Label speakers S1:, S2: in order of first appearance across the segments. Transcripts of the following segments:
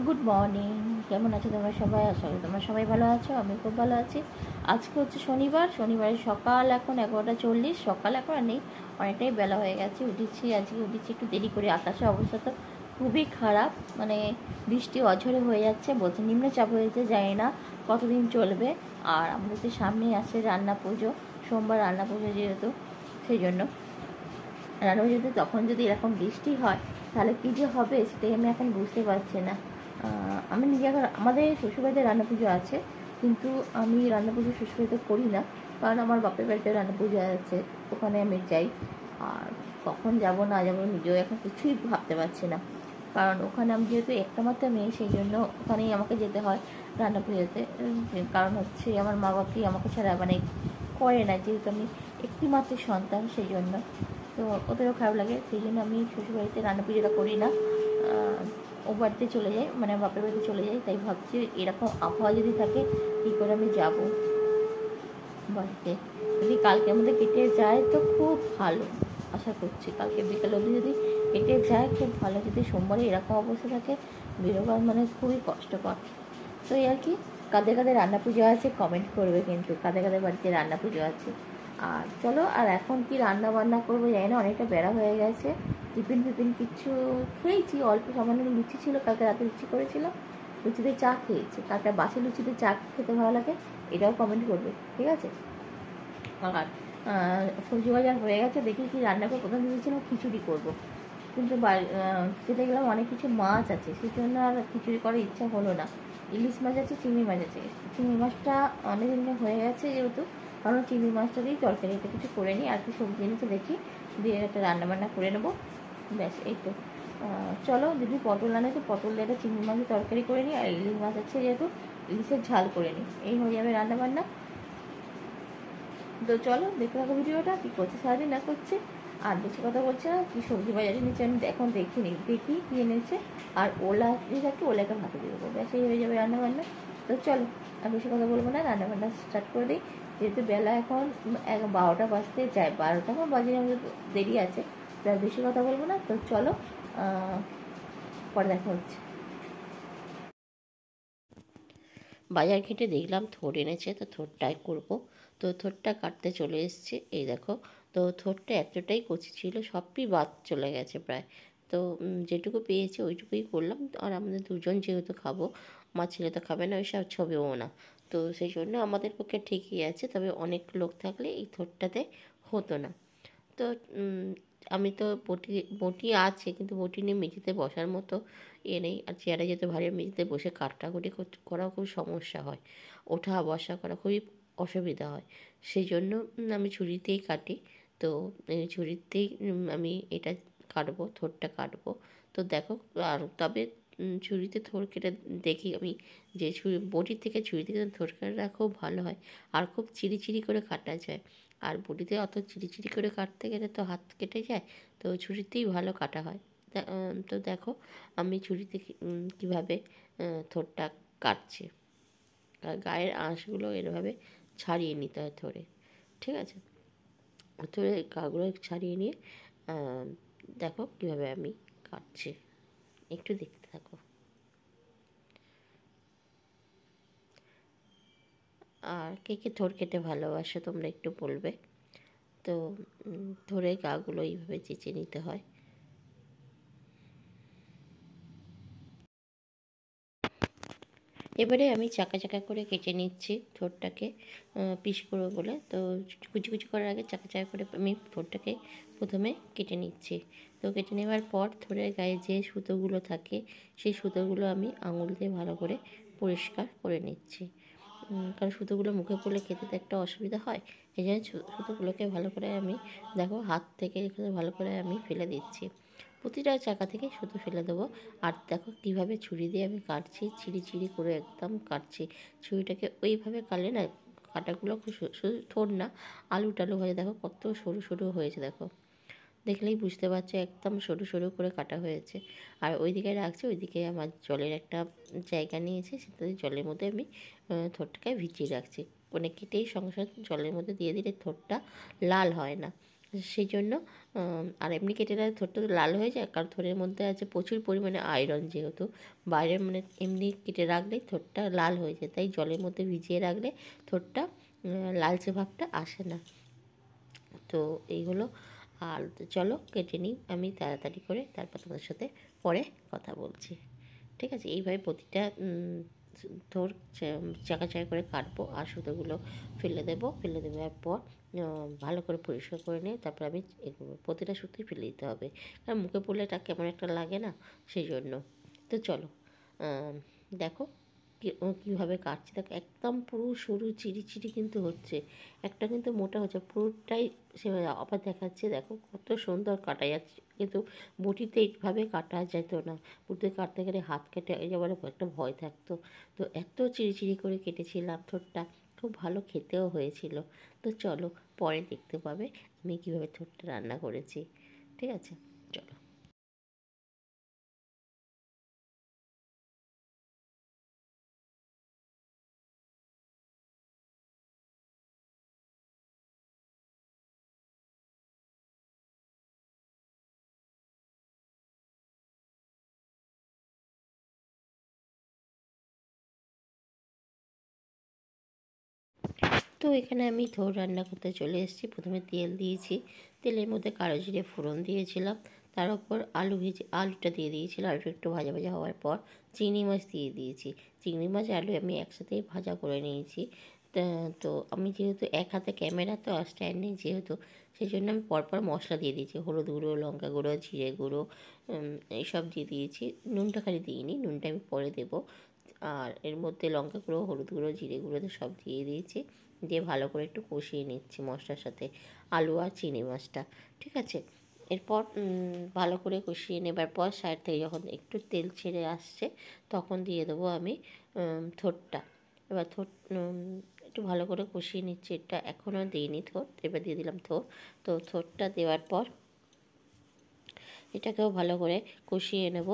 S1: Good morning. কেমন আছো তোমরা সবাই? আশা করি তোমরা সবাই ভালো আছো, আমি খুব ভালো আছি। আজকে হচ্ছে শনিবারের সকাল এখন 11:40। সকাল এখন আর নেই, অনেকটাই বেলা হয়ে গেছে। আজকে উঠেছি একটু দেরি করে। আকাশের অবস্থা তো খুবই খারাপ, মানে বৃষ্টি অঝরে হয়ে যাচ্ছে, বলছে নিম্নচাপ হয়েছে, জানি না কতদিন চলবে। আর আমাদের তো সামনে আছে রান্না পুজো, সোমবার রান্না পুজো যেহেতু, সেই জন্য রান্না পুজোতে তখন যদি এরকম বৃষ্টি হয় তাহলে কী যে হবে সেটাই আমি এখন বুঝতে পারছি না। আমি নিজে এখন আমাদের শ্বশুরবাড়িতে রান্না পুজো আছে, কিন্তু আমি রান্না পুজো শ্বশুরবাড়িতে করি না, কারণ আমার বাপের বাড়িতে রান্না পুজো আছে, ওখানে আমি যাই। আর কখন যাব না যাব নিজেও এখন কিছুই ভাবতে পারছি না, কারণ ওখানে আমি যেহেতু একটা মাত্র মেয়ে, সেই জন্য ওখানেই আমাকে যেতে হয় রান্না পুজোতে। কারণ হচ্ছে আমার মা বাপই আমাকে ছাড়া মানে করে না, যেহেতু আমি একটি মাত্র সন্তান, সেই জন্য তো ওদেরও খারাপ লাগে, সেই জন্য আমি শ্বশুরবাড়িতে রান্না পুজোটা করি না। ও বাড়িতে চলে যাই, মানে বাপের বাড়িতে চলে যাই। তাই ভাবছি এরকম আবহাওয়া যদি থাকে কী করে আমি যাব বাড়িতে। যদি কালকের মধ্যে কেটে যায় তো খুব ভালো, আশা করছি কালকে বিকাল অবধি যদি কেটে যায় খুব ভালো। যদি সোমবারে এরকম অবস্থা থাকে বেরোবার মানে খুবই কষ্টকর। তো এই আর কি, কাদের কাদের রান্না পুজো আছে কমেন্ট করবে, কিন্তু কাদের কাদের বাড়িতে রান্না পুজো আছে। আর চলো, আর এখন কি রান্না বান্না করবো জানি না, অনেকটা বেড়া হয়ে গেছে। টিফিন কিছু খেয়েছি, অল্প সামান্য লুচি ছিল, কালকে রাতে লুচি করেছিলাম, লুচিতে চা খেয়েছি। কালকে বাসি লুচিতে চা খেতে ভালো লাগে, এটাও কমেন্ট করবে, ঠিক আছে? আর সবজি বাজার হয়ে গেছে, দেখি কি রান্না করে। প্রথম ভেবেছিলাম খিচুড়ি করব, কিন্তু খেতে গেলাম অনেক কিছু মাছ আছে, সেই জন্য আর খিচুড়ি করার ইচ্ছা হলো না। ইলিশ মাছ আছে, চিংড়ি মাছ আছে। চিংড়ি মাছটা অনেক দিন হয়ে গেছে যেহেতু, কারণ চিংড়ি মাছটা দিয়েই তরকারি একটা কিছু করে নিই, আর কি সবজি এনেছে দেখি দিয়ে একটা রান্নাবান্না করে নেবো, ব্যাস এই তো। চলো, যদি পটল আনে তো পটল দিয়ে একটা চিংড়ি মাছের তরকারি করে নিই, আর ইলিশ মাছ আছে যেহেতু ইলিশের ঝাল করে নিই, এই হয়ে যাবে রান্নাবান্না। তো চলো দেখতে থাকো ভিডিওটা, কী করছে সারাদিন না করছে। আর বেশি কথা বলছে না, কী সবজি বাজারে নিচে আমি এখন দেখিনি, দেখি কী এনেছে। আর ওলা যদি একটু ওলাকে ভাতে দিয়ে দেবো, ব্যাস এই হয়ে যাবে রান্নাবান্না। তো চলো, আর বেশি কথা বলবো না, রান্নাবান্না স্টার্ট করে দিই। যেহেতু বেলা এখন 12টা বাজতে যায়, 12টা এখন বাজে, আমাদের দেরি আছে, তার বেশি কথা বলবো না। তো চলো, পরে দেখা হচ্ছে। বাজার ঘেঁটে দেখলাম থোড় এনেছে, তো থোড়টাই করবো। তো থোড়টা কাটতে চলে এসেছে, এই দেখো। তো থোড়টা এতটাই কচি ছিল, সবই বাদ চলে গেছে প্রায়। তো যেটুকু পেয়েছি ওইটুকুই করলাম। আর আমাদের দুজন যেহেতু খাবো, আমার ছেলে তো খাবে না, ওইসব ছবিও না। তো সেই জন্য আমাদের পক্ষে ঠিকই আছে, তবে অনেক লোক থাকলে এই থোড়টাতে হতো না। তো আমি তো বটি বটি আছে, কিন্তু বটি নিয়ে মেঝেতে বসার মতো নেই। আর চেয়ারে যেতে ভারী, মেঝেতে বসে কাটাকুটি করাও খুব সমস্যা হয়, ওঠা বসা করা খুবই অসুবিধা হয়। সেই জন্য আমি ছুরিতেই কাটি। তো ছুরিতেই আমি এটা কাটবো, থোড়টা কাটবো। তো দেখো, আর তবে ছুরিতে থোড় কেটে দেখি আমি যে বটির থেকে ছুরি থেকে থোড় কাটা খুব ভালো হয়, আর খুব চিরি করে কাটা যায়। আর বটিতে অত চিরি করে কাটতে গেলে তো হাত কেটে যায়, তো ছুরিতেই ভালো কাটা হয়। তো দেখো আমি ছুরিতে কীভাবে থোড়টা কাটছি। আর গায়ের আঁশগুলো এভাবে ছাড়িয়ে নিতে হয় থোড়ে, ঠিক আছে? থোড়ে গাগুলো ছাড়িয়ে নিয়ে দেখো কীভাবে আমি কাটছি, একটু দেখতে থাকো। আর কে কে থোড় কেটে ভালোবাসো তোমরা একটু বলবে। তো ধরে গাগুলো এইভাবে চেঁচে নিতে হয়। এবারে আমি চাকা চাকা করে কেটে নিচ্ছি থোড়টাকে, পিস করবো বলে। তো কুচি করার আগে চাকা চাকা করে আমি থোড়টাকে প্রথমে কেটে নিচ্ছি। তো কেটে নেওয়ার পর থোড়ের গায়ে যে সুতোগুলো থাকে, সেই সুতোগুলো আমি আঙুল দিয়ে ভালো করে পরিষ্কার করে নিচ্ছি। কারণ সুতোগুলো মুখে পড়লে খেতে তো একটা অসুবিধা হয়, এই জন্য সুতোগুলোকে ভালো করে আমি দেখো হাত থেকে ভালো করে আমি ফেলে দিচ্ছি। প্রতিটা চাকা থেকে সুতো ফেলে দেবো। আর দেখো কীভাবে ছুরি দিয়ে আমি কাটছি, চিরি করে একদম কাটছি। ছুরিটাকে ওইভাবে কাটলে না কাটাগুলো খুব শুধু থোড় না, আলু টালু হয়ে দেখো কত সরু হয়েছে, দেখো দেখলেই বুঝতে পারছো একদম সরু করে কাটা হয়েছে। আর ওইদিকে রাখছি, ওইদিকে আমার জলের একটা জায়গা নিয়েছি, সেটাতে জলের মধ্যে আমি থোড়টাকে ভিজিয়ে রাখছি। মানে কেটেই সঙ্গে সঙ্গে জলের মধ্যে দিয়ে দিলে থোড়টা লাল হয় না। সেই জন্য আর এমনি কেটে রাখলে থোড়টা তো লাল হয়ে যায়, কারণ থোড়ের মধ্যে আছে প্রচুর পরিমাণে আয়রন, যেহেতু বাইরে মানে এমনি কেটে রাখলেই থোড়টা লাল হয়ে যায়, তাই জলের মধ্যে ভিজিয়ে রাখলে থোড়টা লালচে ভাবটা আসে না। তো এই হলো। আর চলো কেটে নিই আমি তাড়াতাড়ি করে, তারপর তোমাদের সাথে পরে কথা বলছি। ঠিক আছে, এইভাবে প্রতিটা থোর চাকা চাকা করে কাটবো, আর সুতোগুলো ফেলে দেওয়ার পর ভালো করে পরিষ্কার করে নিয়ে তারপর আমি প্রতিটা সুতোই ফেলে দিতে হবে, কারণ মুখে পড়লে এটা কেমন একটা লাগে না, সেই জন্য। তো চলো দেখো কীভাবে কাটছি। দেখো একদম পুরো সরু চিরি চিরি কিন্তু হচ্ছে, একটা কিন্তু মোটা হচ্ছে, পুরোটাই সেভাবে আবার দেখাচ্ছে। দেখো কত সুন্দর কাটা যাচ্ছে, কিন্তু বটিতে এইভাবে কাটা যেত না, বটিতে কাটতে গেলে হাত কেটে যাবার একটা ভয় থাকতো। তো এত চিরি করে কেটেছিলাম ঠোঁটটা, খুব ভালো খেতেও হয়েছিল। তো চলো পরে দেখতে পাবে আমি কীভাবে ঠোঁটটা রান্না করেছি। ঠিক আছে, চলো। তো এখানে আমি থোড় রান্না করতে চলে এসেছি। প্রথমে তেল দিয়েছি, তেলের মধ্যে কালো জিরে ফোড়ন দিয়েছিলাম, তার উপর আলুটা দিয়ে দিয়েছিলাম। আলুটা একটু ভাজা ভাজা হওয়ার পর চিংড়ি মাছ দিয়ে দিয়েছি। চিংড়ি মাছ আলু আমি একসাথেই ভাজা করে নিয়েছি। তো আমি যেহেতু এক হাতে ক্যামেরা তো আর স্ট্যান্ড নেই যেহেতু, সেই জন্য আমি পরপর মশলা দিয়ে দিয়েছি, হলুদ গুঁড়ো, লঙ্কা গুঁড়ো, জিরে গুঁড়ো, এইসব দিয়ে দিয়েছি। নুনটা খালি দিইনি, নুনটা আমি পরে দেবো। আর এর মধ্যে লঙ্কা গুঁড়ো, হলুদ গুঁড়ো, জিরে গুঁড়ো তো সব দিয়ে দিয়েছি, দিয়ে ভালো করে একটু কষিয়ে নিচ্ছি মশলার সাথে আলু আর চিংড়ি মাছটা। ঠিক আছে, এরপর ভালো করে কষিয়ে নেবার পর সাইড থেকে যখন একটু তেল ছেড়ে আসছে তখন দিয়ে দেবো আমি থোড়টা। এবার একটু ভালো করে কষিয়ে নিচ্ছি, এটা এখনও দিইনি থোড়, এবার দিয়ে দিলাম থোড়। তো থোড়টা দেওয়ার পর এটাকেও ভালো করে কষিয়ে নেব।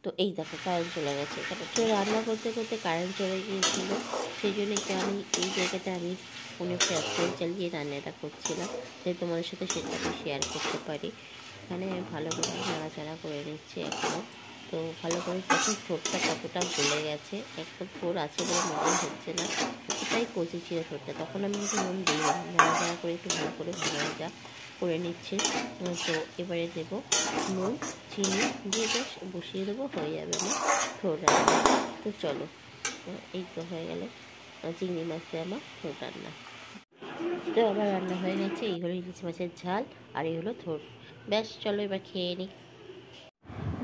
S1: তো এই দেখো কারেন্ট চলে গেছে, এখানে তো রান্না করতে করতে কারেন্ট চলে গিয়েছিল, সেই জন্য আমি এই জায়গাটা আমি ফোনে ফ্যান চালিয়ে রান্নাটা করছিলাম, যাতে তোমাদের সাথে সেটা আমি শেয়ার করতে পারি। এখানে ভালো করে নাড়াচাড়া করে নিচ্ছি এখনও। তো ভালো করে দেখো ঠোঁটটা কতটা গলে গেছে, একটা থোর আছে বলে মনে হচ্ছে না, এটাই কচি ছিল ঠোঁটটা। তখন আমি কিন্তু নুন দিই নাড়াচাড়া করে একটু ভালো করে ভাজা করে নিচ্ছে। তো এবারে দেবো নুন, চিনি দিয়ে বেশ বসিয়ে দেবো, হয়ে যাবে আমার থোড় রান্না। তো চলো, এই তো হয়ে গেল চিংড়ি মাছ দিয়ে আমার থোড় রান্না। তো আমার রান্না হয়ে গেছে, এই হলো ইলিশ মাছের ঝাল আর এই হলো থোড়। ব্যাস চলো এবার খেয়ে নিই।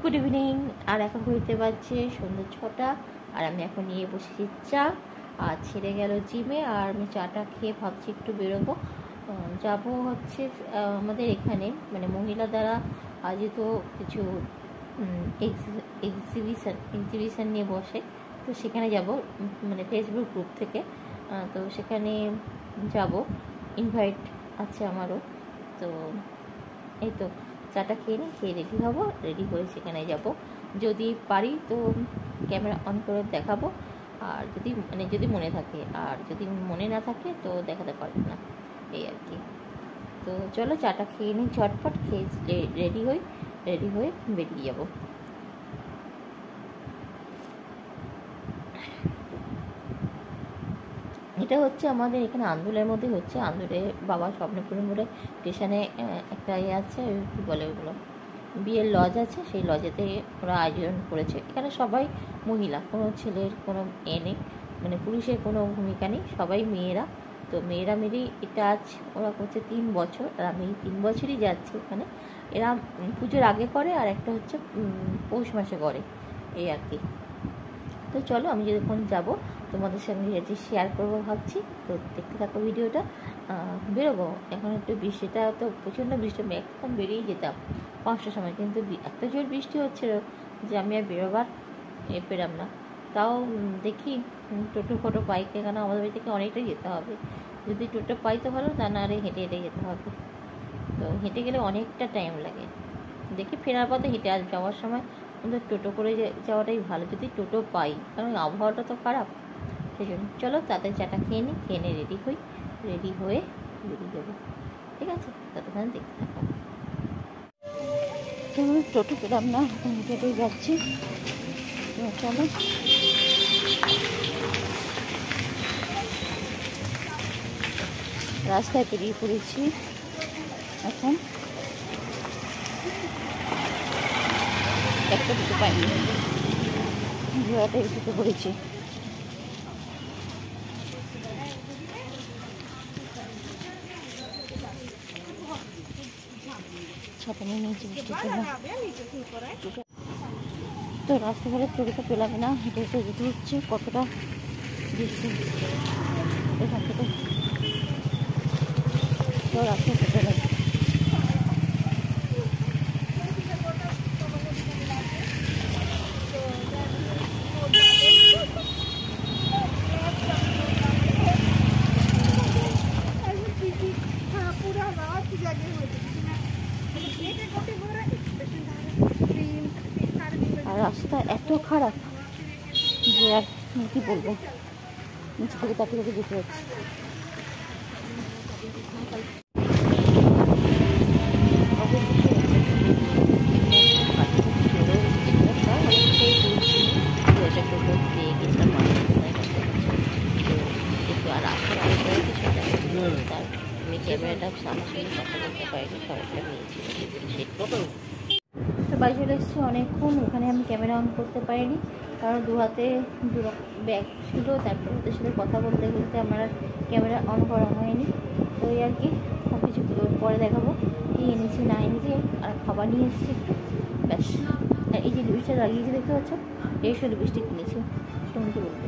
S1: গুড ইভিনিং, আর এখন ঘুরতে পারছে সন্ধ্যে 6টা, আর আমি এখন নিয়ে বসেছি চা, আর ছেড়ে গেল জিমে, আর আমি চাটা খেয়ে ভাবছি একটু বেরোবো। যাব হচ্ছে আমাদের এখানে মানে মহিলা দ্বারা আয়োজিত কিছু এক্সিবিশন নিয়ে বসে, তো সেখানে যাব মানে ফেসবুক গ্রুপ থেকে। তো সেখানে যাব, ইনভাইট আছে আমারও। তো এই তো চাটা খেয়ে নিই, খেয়ে রেডি হব, রেডি হয়ে সেখানে যাব। যদি পারি তো ক্যামেরা অন করে দেখাবো, আর যদি মনে থাকে, আর যদি মনে না থাকে তো দেখাতে পারবো না, এই আর কি। তো চলো চাটা খেয়ে নিই, ঝটপট খেয়ে রেডি হয়ে বেরিয়ে যাব। এটা হচ্ছে আমাদের এখানে আন্দুলের মধ্যে হচ্ছে, আন্দুলে বাবা স্বপ্নপুরী মোড়ে স্টেশনে একটা আছে, কী বলে ওগুলো, বিয়ের লজ আছে, সেই লজেতে ওরা আয়োজন করেছে। এখানে সবাই মহিলা, কোনো ছেলের কোনো নেই, মানে পুরুষের কোনো ভূমিকা নেই, সবাই মেয়েরা। তো মেয়েরা মিলেই এটা আজ ওরা করছে 3 বছর, আর আমি 3 বছরই যাচ্ছি ওখানে। এরা পুজোর আগে করে, আর একটা হচ্ছে পৌষ মাসে করে, এই আর কি। তো চলো আমি যখন যাব তোমাদের সঙ্গে এটি শেয়ার করবো ভাবছি। তো দেখতে থাকো ভিডিওটা। বেরোবো এখন, একটু বৃষ্টিটা তো প্রচণ্ড বৃষ্টি, আমি একদম বেরিয়ে যেতাম 5টার সময়, কিন্তু এত জোর বৃষ্টি হচ্ছিল যে আমি আর বেরোবার পেলাম না। তাও দেখি টোটো ফোটো পাই, কেন আমাদের বাড়ি থেকে অনেকটাই যেতে হবে, যদি টোটো পাই তো ভালো, তা না আরে হেঁটে হেঁটে যেতে হবে। তো হেঁটে গেলে অনেকটা টাইম লাগে, দেখি ফেরার পথে হেঁটে যাওয়ার সময় কিন্তু টোটো করে যাওয়াটাই ভালো, যদি টোটো পাই, কারণ আবহাওয়াটা তো খারাপ, সেই জন্য। চলো তাদের চাটা খেয়ে নিই, রেডি হয়ে বেরিয়ে যাবো। ঠিক আছে, ততক্ষণ দেখতে থাকো। তো টোটো পেলাম না, এখন হেঁটেই যাচ্ছি। চলো, রাস্তায় পেরিয়ে পড়েছি। এখন একটা দুটো পাইনি, ঘোড়াটাই ঢুকে পড়েছি। ছাতা নিয়ে নিয়েছি বৃষ্টির জন্য। তো রাস্তাঘাটে টোটোটা পেলাম না, হেঁটে হেঁটে যেতে হচ্ছে। কতটা বৃষ্টি এখান থেকে, তো রাস্তায় পেলাম। আর রাস্তা এত খারাপ যে আর কি বলবো, নিচে থেকে তাকিয়ে তাকিয়ে যেতে হচ্ছে। আমি ক্যামেরাটা সামনে কথা বলতে পারিনি, খবরটা পেয়েছি। তো বাড়ি চলে এসেছি অনেকক্ষণ, ওখানে আমি ক্যামেরা অন করতে পারিনি, কারণ দু হাতে ব্যাগ ছিল। তারপর ওদের সাথে কথা বলতে বলতে আমার আর ক্যামেরা অন করা হয়নি। তো এই আর কি, সব কিছু পরে দেখাবো কী এনেছি না এনেছি। আর খাবার নিয়ে এসেছি একটু, ব্যাস। আর এই যে লিপস্টিকটা লাগিয়েছি দেখতে পাচ্ছ, এই সব লিপস্টিক কিনেছি, তুমি কি বলবে?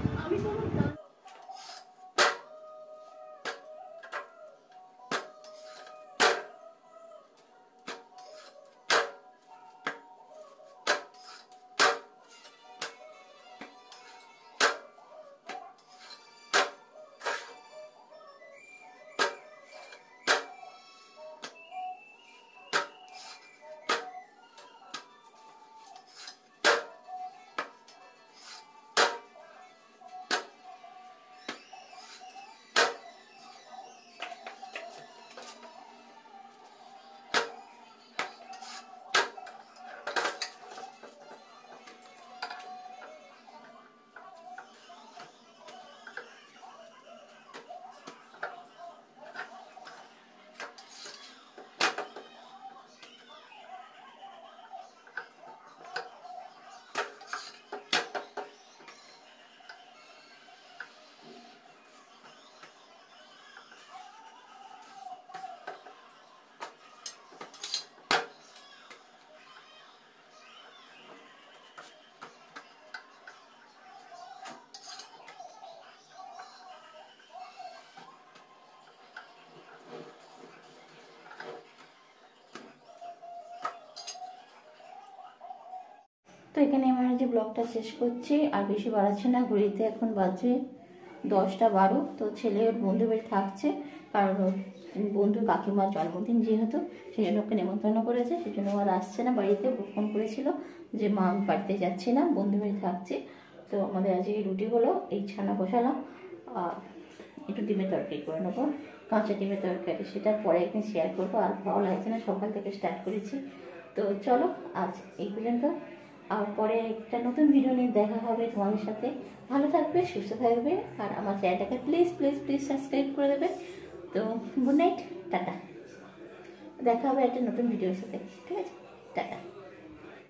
S1: তো এখানে আমার যে ব্লগটা শেষ করছি, আর বেশি বাড়াচ্ছি না। ঘড়িতে এখন বাজে 10টা 12। তো ছেলে ওর বন্ধু বাড়ি থাকছে, কারণ বন্ধু কাকিমার জন্মদিন যেহেতু, সেই জন্য ওকে নেমন্তন্ন করেছে। সেই জন্য আর আসছে না বাড়িতে। ফোন করেছিল যে মা আমি বাড়িতে যাচ্ছি না, বন্ধু বাড়ি থাকছি। তো আমাদের আজকে রুটি হলো, এই ছানা বসালাম, আর একটু ডিমের তরকারি করে নেবো, কাঁচা ডিমের তরকারি। সেটা পরে একদিন শেয়ার করবো। আর ভালো লাগছে না, সকাল থেকে স্টার্ট করেছি। তো চলো আজ এই পর্যন্ত, আর পরে একটা নতুন ভিডিও নিয়ে দেখা হবে তোমাদের সাথে। ভালো থাকবে, সুস্থ থাকবে, আর আমার চ্যানেলটাকে প্লিজ প্লিজ প্লিজ সাবস্ক্রাইব করে দেবে। তো গুড নাইট, টাটা। দেখা হবে একটা নতুন ভিডিওর সাথে, ঠিক আছে, টাটা।